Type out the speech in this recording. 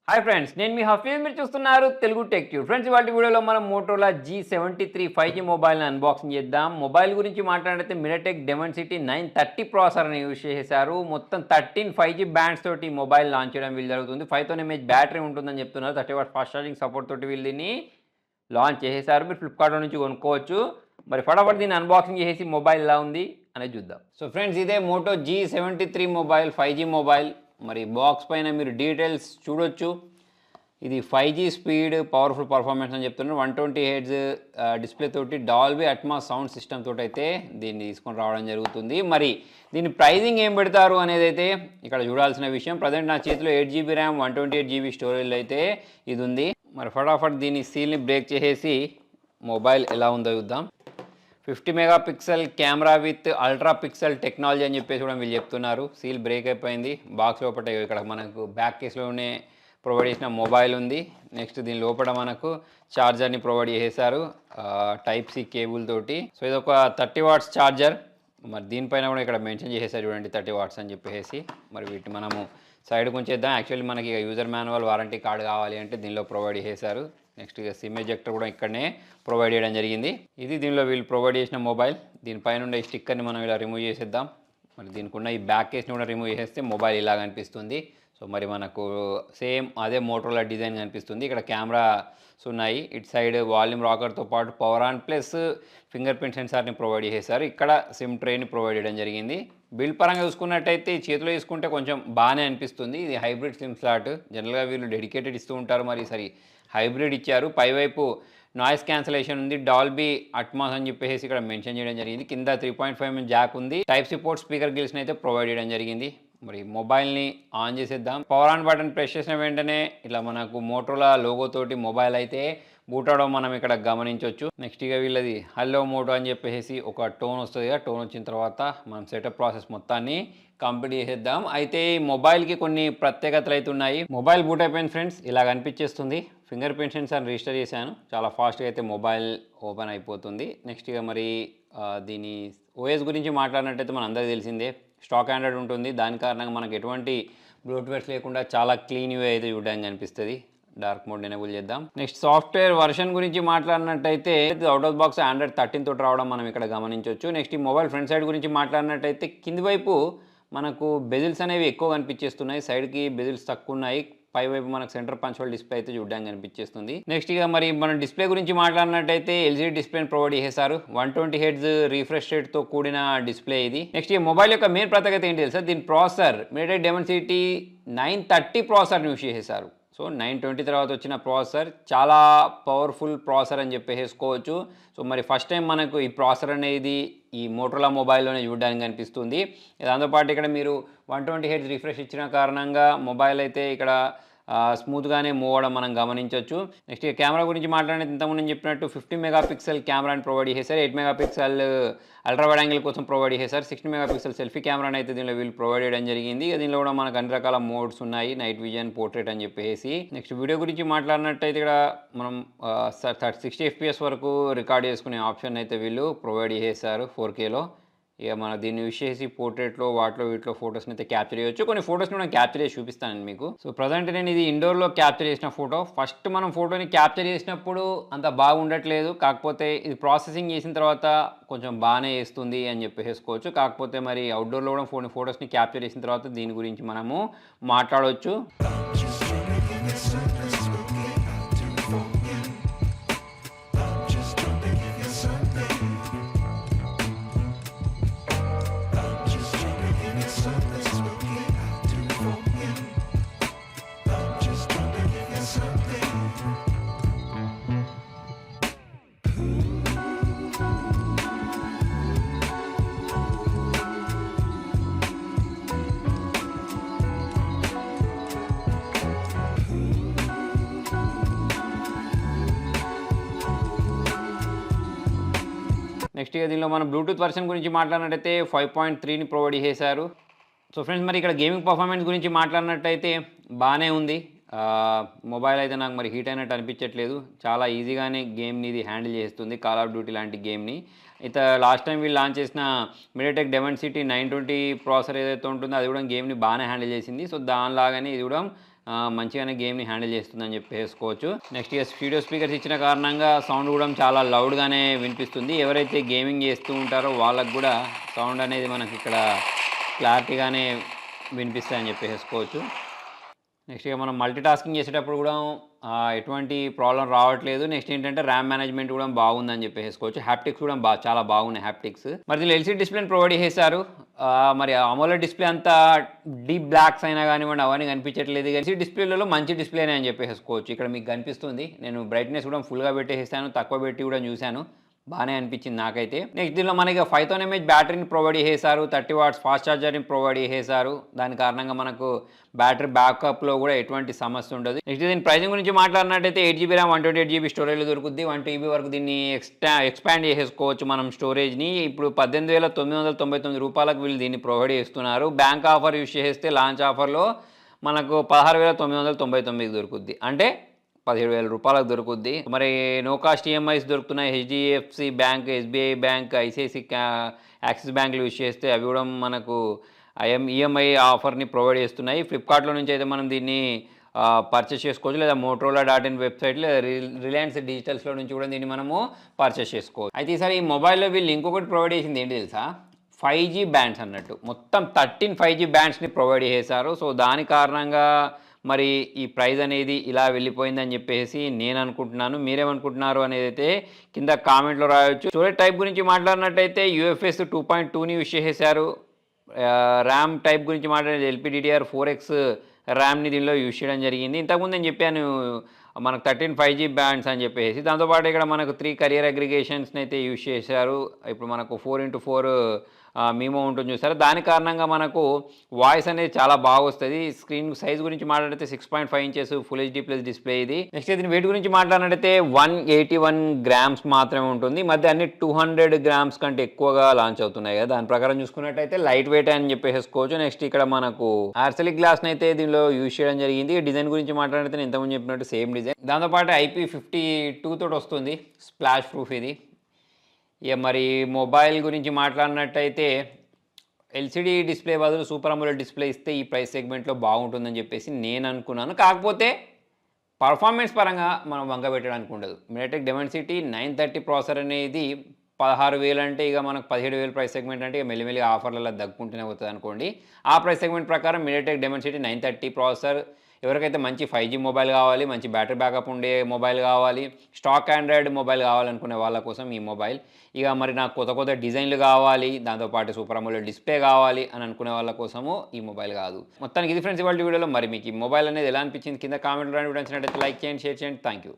Hi friends, నేను మీ హఫీజ్. మీరు చూస్తున్నారు తెలుగు టెక్ ట్యూబ్. ఫ్రెండ్స్, ఇవాళ వీడియోలో మనం మోటోలా G73 5G మొబైల్ని అన్బాక్సింగ్ చేద్దాం. మొబైల్ గురించి మాట్లాడితే మినటెక్ డెమన్సిటీ 930 ప్రాసెసర్ని యూజ్ చేశారు. మొత్తం 13 5G బ్యాండ్స్ తోటి మొబైల్ లాంచ్ చేయడం వీళ్ళు జరుగుతుంది. 5000 mAh బ్యాటరీ ఉంటుందని చెప్తున్నారు. 30 వాట్ ఫాస్ట్ ఛార్జింగ్ సపోర్ట్ తోటి వీళ్ళు దీన్ని లాంచ్ చేసేసారు. మీరు ఫ్లిప్కార్ట్లో నుంచి కొనుక్కోవచ్చు. మరి ఫటాఫట్ దీన్ని అన్బాక్సింగ్ చేసి మొబైల్ ఎలా ఉంది అనేది చూద్దాం. సో ఫ్రెండ్స్, ఇదే Moto G73 mobile 5G mobile. మరి బాక్స్ పైన మీరు డీటెయిల్స్ చూడొచ్చు. ఇది 5G స్పీడ్ పవర్ఫుల్ పర్ఫార్మెన్స్ అని చెప్తున్నారు. 120 Hz డిస్ప్లే తోటి డాల్బీ అట్మాస్ సౌండ్ సిస్టమ్ తోటి అయితే దీన్ని తీసుకొని రావడం జరుగుతుంది. మరి దీని ప్రైజింగ్ ఏం పెడతారు అనేది అయితే ఇక్కడ చూడాల్సిన విషయం. ప్రజెంట్ నా చేతిలో 8GB ర్యామ్ 128GB స్టోరేజ్ అయితే ఇది ఉంది. మరి ఫటాఫట్ దీని సీల్ని బ్రేక్ చేసేసి మొబైల్ ఎలా ఉందో చూద్దాం. 50 megapixel camera with ultra pixel technology అని చెప్పేసి కూడా వీళ్ళు చెప్తున్నారు. సీల్ బ్రేక్ అయిపోయింది. బాక్స్ లోపల ఇక్కడ మనకు బ్యాక్ కేస్లోనే ప్రొవైడ్ చేసిన మొబైల్ ఉంది. నెక్స్ట్ దీని లోపల మనకు ఛార్జర్ని ప్రొవైడ్ చేశారు టైప్ సి కేబుల్ తోటి. సో ఇది ఒక 30 వాట్స్ ఛార్జర్. మరి దీనిపైన కూడా ఇక్కడ మెన్షన్ చేసేసారు చూడండి 30 వాట్స్ అని చెప్పేసి. మరి వీటిని మనము సైడ్కి ఉంచేద్దాం. యాక్చువల్లీ మనకి యూజర్ మాన్యువల్ వారంటీ కార్డు కావాలి అంటే దీనిలో ప్రొవైడ్ చేశారు. నెక్స్ట్ ఇక సిమ్ ఎజెక్టర్ కూడా ఇక్కడనే ప్రొవైడ్ చేయడం జరిగింది. ఇది దీనిలో వీళ్ళు ప్రొవైడ్ చేసిన మొబైల్. దీనిపైన ఉండే ఈ స్టిక్కర్ని మనం ఇలా రిమూవ్ చేసేద్దాం. మరి దీనికి ఉన్న ఈ బ్యాక్ కేస్ని కూడా రిమూవ్ చేసేస్తే మొబైల్ ఇలా కనిపిస్తుంది. సో మరి మనకు సేమ్ అదే మోటోలా డిజైన్ కనిపిస్తుంది. ఇక్కడ కెమెరాస్ ఉన్నాయి. ఇటు సైడ్ వాల్యూమ్ రాకర్తో పాటు power on plus fingerprint సెన్సార్ని ప్రొవైడ్ చేశారు. ఇక్కడ సిమ్ ట్రేని ప్రొవైడ్ చేయడం జరిగింది. బిల్డ్ పరంగా చూసుకున్నట్టయితే చేతిలో తీసుకుంటే కొంచెం బాగానే అనిపిస్తుంది. ఇది హైబ్రిడ్ సిమ్ స్లాట్. జనరల్గా వీళ్ళు డెడికేటెడ్ ఇస్తూ ఉంటారు. మరి సరి హైబ్రిడ్ ఇచ్చారు. పైవైపు నాయిస్ క్యాన్సలేషన్ ఉంది. డాల్బీ అట్మాస్ అని చెప్పేసి ఇక్కడ మెన్షన్ చేయడం జరిగింది. కింద 3.5mm జాక్ ఉంది. టైప్ సి పోర్ట్ స్పీకర్ గిల్స్ని అయితే ప్రొవైడ్ చేయడం జరిగింది. మరి మొబైల్ని ఆన్ చేసేద్దాం. పవర్ ఆన్ బటన్ ప్రెస్ చేసిన వెంటనే ఇట్లా మనకు మోటోలా లోగో తోటి మొబైల్ అయితే బూట్ అవడం మనం ఇక్కడ గమనించవచ్చు. నెక్స్ట్ ఇక వీళ్ళది హలో మోటో అని చెప్పేసి ఒక టోన్ వస్తుంది. టోన్ వచ్చిన తర్వాత మనం సెటప్ ప్రాసెస్ మొత్తాన్ని కంప్లీట్ చేసేద్దాం. అయితే ఈ మొబైల్కి కొన్ని ప్రత్యేకతలు అయితే ఉన్నాయి. మొబైల్ బూట్ అయిపోయింది ఫ్రెండ్స్, ఇలా కనిపించేస్తుంది. ఫింగర్ ప్రింట్ సెన్సార్ రిజిస్టర్ చేశాను. చాలా ఫాస్ట్గా అయితే మొబైల్ ఓపెన్ అయిపోతుంది. నెక్స్ట్ ఇక మరి దీని ఓఎస్ గురించి మాట్లాడినట్టయితే మన అందరికీ తెలిసిందే, స్టాక్ ఆండ్రాయిడ్ ఉంటుంది. దాని కారణంగా మనకు ఎటువంటి బ్లూటూత్ లేకుండా చాలా క్లీన్ యూఐ అయితే చూడడానికి కనిపిస్తుంది. డార్క్ మోడ్ ఎనేబుల్ చేద్దాం. నెక్స్ట్ సాఫ్ట్వేర్ వర్షన్ గురించి మాట్లాడినట్టయితే అవుట్ ఆఫ్ బాక్స్ ఆండ్రాయిడ్ 13 తోటి రావడం మనం ఇక్కడ గమనించవచ్చు. నెక్స్ట్ ఈ మొబైల్ ఫ్రంట్ సైడ్ గురించి మాట్లాడినట్టయితే కింది వైపు మనకు బెజిల్స్ అనేవి ఎక్కువ కనిపించేస్తున్నాయి. సైడ్కి బెజిల్స్ తక్కువ ఉన్నాయి. పై వైపు మనకు సెంటర్ పంచ్ డిస్ప్లే అయితే చూడడానికి కనిపించేస్తుంది. నెక్స్ట్ ఇక మరి మనం డిస్ప్లే గురించి మాట్లాడినట్టయితే ఎల్జీడీ డిస్ప్లేని ప్రొవైడ్ చేశారు. 120 Hz రిఫ్రెష్ రేట్తో కూడిన డిస్ప్లే ఇది. నెక్స్ట్ ఈ మొబైల్ యొక్క మెయిన్ ప్రత్యేకత ఏంటి తెలుసా? దీని ప్రాసెసర్ మినటెక్ డెమన్సిటీ 930 ప్రాసెసర్ని యూజ్ చేసేసారు. సో 920 తర్వాత వచ్చిన ప్రాసెసర్ చాలా పవర్ఫుల్ ప్రాసెసర్ అని చెప్పేసుకోవచ్చు. సో మరి ఫస్ట్ టైం మనకు ఈ ప్రాసెసర్ అనేది ఈ మోటోలా మొబైల్లోనే చూడడానికి కనిపిస్తుంది. దాంతోపాటు ఇక్కడ మీరు 120 Hz రిఫ్రెష్ ఇచ్చిన కారణంగా మొబైల్ అయితే ఇక్కడ స్మూత్గానే మూవ్ అవ్వడం మనం గమనించవచ్చు. నెక్స్ట్ కెమెరా గురించి మాట్లాడితే ఇంతకుముందు నేను చెప్పినట్టు 50 మెగాపిక్సెల్ కెమెరాని ప్రొవైడ్ చేశారు. 8 మెగాపిక్సెల్ అల్ట్రా వైడ్ యాంగిల్ కోసం ప్రొవైడ్ చేశారు. 60 మెగాపిక్సెల్ సెల్ఫీ కెమెరాని అయితే దీనిలో వీళ్ళు ప్రొవైడ్ చేయడం జరిగింది. దీనిలో కూడా మనకు అన్ని రకాల మోడ్స్ ఉన్నాయి. నైట్ విజన్, పోర్ట్రేట్ అని చెప్పేసి. నెక్స్ట్ వీడియో గురించి మాట్లాడినట్టయితే ఇక్కడ మనం 60 FPS వరకు రికార్డ్ చేసుకునే ఆప్షన్ అయితే వీళ్ళు ప్రొవైడ్ చేశారు 4Kలో. ఇక మన దీన్ని యూజ్ చేసి పోర్ట్రేట్లో వీటిలో ఫొటోస్ని అయితే క్యాప్చర్ చేయొచ్చు. కొన్ని ఫొటోస్ని కూడా క్యాప్చర్ చేసి చూపిస్తాను మీకు. సో ప్రజెంట్ నేను ఇది ఇండోర్లో క్యాప్చర్ చేసిన ఫోటో. ఫస్ట్ మనం ఫోటోని క్యాప్చర్ చేసినప్పుడు అంత బాగుండట్లేదు. కాకపోతే ఇది ప్రాసెసింగ్ చేసిన తర్వాత కొంచెం బాగానే వేస్తుంది అని చెప్పేసుకోవచ్చు. కాకపోతే మరి అవుట్డోర్లో కూడా ఫొటోస్ని క్యాప్చర్ చేసిన తర్వాత దీని గురించి మనము మాట్లాడవచ్చు. నెక్స్ట్ ఇక దీనిలో మనం బ్లూటూత్ వర్షన్ గురించి మాట్లాడినట్టయితే 5.3ని ప్రొవైడ్ చేశారు. సో ఫ్రెండ్స్, మరి ఇక్కడ గేమింగ్ పర్ఫార్మెన్స్ గురించి మాట్లాడినట్టయితే బాగానే ఉంది. మొబైల్ అయితే నాకు మరి హీట్ అయినట్టు అనిపించట్లేదు. చాలా ఈజీగానే గేమ్ని ఇది హ్యాండిల్ చేస్తుంది. కాల్ ఆఫ్ డ్యూటీ లాంటి గేమ్ని. అయితే లాస్ట్ టైం వీళ్ళు లాంచ్ చేసిన మినటెక్ డెమన్సిటీ 920 ప్రాసెసర్ ఏదైతే ఉంటుందో అది కూడా గేమ్ని బాగానే హ్యాండిల్ చేసింది. సో దానిలాగానే ఇది కూడా మంచిగానే గేమ్ని హ్యాండిల్ చేస్తుందని చెప్పేసుకోవచ్చు. నెక్స్ట్ ఇక స్టీరియో స్పీకర్స్ ఇచ్చిన కారణంగా సౌండ్ కూడా చాలా లౌడ్గానే వినిపిస్తుంది. ఎవరైతే గేమింగ్ చేస్తూ ఉంటారో వాళ్ళకు కూడా సౌండ్ అనేది మనకి ఇక్కడ క్లారిటీగానే వినిపిస్తాయని చెప్పేసుకోవచ్చు. నెక్స్ట్ ఇక మనం మల్టీ టాస్కింగ్ చేసేటప్పుడు కూడా ఎటువంటి ప్రాబ్లం రావట్లేదు. నెక్స్ట్ ఏంటంటే ర్యామ్ మేనేజ్మెంట్ కూడా బాగుందని చెప్పేసుకోవచ్చు. హ్యాప్టిక్స్ కూడా చాలా బాగున్నాయి హ్యాప్టిక్స్. మరి దీనిలో ఎల్సీడీ డిస్ప్లేని ప్రొవైడ్ చేశారు. మరి అమోలెడ్ డిస్ప్లే అంతా డీప్ బ్లాక్స్ అయినా కానివ్వండి అవన్నీ కనిపించట్లేదు. ఎల్సీడీ డిస్ప్లేలలో మంచి డిస్ప్లేనే అని చెప్పేసుకోవచ్చు. ఇక్కడ మీకు కనిపిస్తుంది. నేను బ్రైట్నెస్ కూడా ఫుల్గా పెట్టేసాను, తక్కువ పెట్టి కూడా చూశాను. బాగానే అనిపించింది నాకైతే. నెక్స్ట్ దీనిలో మనకి 5000 mAh బ్యాటరీని ప్రొవైడ్ చేశారు. 30 watts ఫాస్ట్ ఛార్జర్ని ప్రొవైడ్ చేశారు. దాని కారణంగా మనకు బ్యాటరీ బ్యాకప్లో కూడా ఎటువంటి సమస్య ఉండదు. నెక్స్ట్ దీని ప్రైసింగ్ గురించి మాట్లాడినట్టయితే 8GB ర్యామ్ 128GB స్టోరేజ్లో దొరుకుద్ది. 1 TB వరకు దీన్ని ఎక్స్పాండ్ చేసేసుకోవచ్చు మనం స్టోరేజ్ని. ఇప్పుడు 18,999 రూపాయలకు వీళ్ళు దీన్ని ప్రొవైడ్ చేస్తున్నారు. బ్యాంక్ ఆఫర్ యూస్ చేస్తే లాంచ్ ఆఫర్లో మనకు 16,999 దొరుకుద్ది. అంటే 17,000 రూపాయలకు దొరుకుద్ది. మరి నో కాస్ట్ ఈఎంఐస్ దొరుకుతున్నాయి. HDFC bank, SBI bank, ICICI axis బ్యాంకులు యూజ్ చేస్తే అవి కూడా మనకు ఈఎంఐ ఆఫర్ని ప్రొవైడ్ చేస్తున్నాయి. ఫ్లిప్కార్ట్లో నుంచి అయితే మనం దీన్ని పర్చేస్ చేసుకోవచ్చు, లేదా motorola.in వెబ్సైట్, లేదా రిలయన్స్ డిజిటల్స్లో నుంచి కూడా దీన్ని మనము పర్చేస్ చేసుకోవచ్చు. అయితే ఈసారి ఈ మొబైల్లో వీళ్ళు ఇంకొకటి ప్రొవైడ్ చేసింది ఏంటి తెలుసా? 5G బ్యాండ్స్ అన్నట్టు. మొత్తం 13 5G బ్యాండ్స్ని ప్రొవైడ్ చేశారు. సో దాని కారణంగా మరి ఈ ప్రైజ్ అనేది ఇలా వెళ్ళిపోయిందని చెప్పేసి నేను అనుకుంటున్నాను. మీరేమనుకుంటున్నారు అనేది అయితే కింద కామెంట్లో రాయొచ్చు. స్టోరేజ్ టైప్ గురించి మాట్లాడినట్టయితే UFS 2.2ని యూజ్ చేసేసారు. ర్యామ్ టైప్ గురించి మాట్లాడితే LPDDR4X ర్యామ్ని దీనిలో యూజ్ చేయడం జరిగింది. ఇంతకుముందు నేను చెప్పాను మనకు 13 5G బ్యాండ్స్ అని చెప్పేసి. దాంతోపాటు ఇక్కడ మనకు 3 కరియర్ అగ్రిగేషన్స్ని అయితే యూజ్ చేశారు. ఇప్పుడు మనకు 4x4 మీమో ఉంటుంది చూసారా, దాని కారణంగా మనకు వాయిస్ అనేది చాలా బాగా వస్తుంది. స్క్రీన్ సైజ్ గురించి మాట్లాడితే 6.5 inches full HD plus display ఇది. నెక్స్ట్ దీని వెయిట్ గురించి మాట్లాడినట్టయితే 181 grams మాత్రమే ఉంటుంది. మధ్య అన్ని 200 grams కంటే ఎక్కువగా లాంచ్ అవుతున్నాయి కదా, దాని ప్రకారం చూసుకున్నట్టయితే లైట్ వెయిట్ అని చెప్పేసుకోవచ్చు. నెక్స్ట్ ఇక్కడ మనకు ఆర్సెలిక్ గ్లాస్ని అయితే దీనిలో యూజ్ చేయడం జరిగింది. డిజైన్ గురించి మాట్లాడితే నేను ఇంతకుముందు చెప్పినట్టు సేమ్ డిజైన్. దాంతోపాటు IP52 తోటి వస్తుంది, స్ప్లాష్ ప్రూఫ్ ఇది. ఇక మరి మొబైల్ గురించి మాట్లాడినట్టయితే ఎల్సిడి డిస్ప్లే బదులు సూపర్ అమోలెడ్ డిస్ప్లే ఇస్తే ఈ ప్రైస్ సెగ్మెంట్లో బాగుంటుందని చెప్పేసి నేను అనుకున్నాను. కాకపోతే పర్ఫార్మెన్స్ పరంగా మనం వంక పెట్టడానికి ఉండదు. మినిటెక్ డెమెన్సిటీ 930 ప్రాసెసర్ అనేది 16,000 అంటే ఇక మనకు 17,000 ప్రైస్ సెగ్మెంట్ అంటే ఇక మెల్లిమెల్లిగా ఆఫర్లలో దక్కుంటూనే అవుతుంది అనుకోండి. ఆ ప్రైస్ సెగ్మెంట్ ప్రకారం మినిటెక్ డెమెన్సిటీ 930 ప్రాసెసర్. ఎవరికైతే మంచి 5G మొబైల్ కావాలి, మంచి బ్యాటరీ బ్యాకప్ ఉండే మొబైల్ కావాలి, స్టాక్ ఆండ్రాయిడ్ మొబైల్ కావాలనుకునే వాళ్ళ కోసం ఈ మొబైల్. ఇక మరి నాకు కొత్త డిజైన్లు కావాలి, దాంతోపాటు సూపర్ అమోలెడ్ డిస్ప్లే కావాలి అని అనుకునే వాళ్ళ కోసము ఈ మొబైల్ కాదు. మొత్తానికి ఇది ఫ్రెండ్స్ ఇవాళ వీడియోలో. మరి మీకు ఈ మొబైల్ అనేది ఎలా అనిపించింది కింద కామెంట్లో రాని. నచ్చినట్లయితే లైక్ చేయండి, షేర్ చేయండి. Thank you.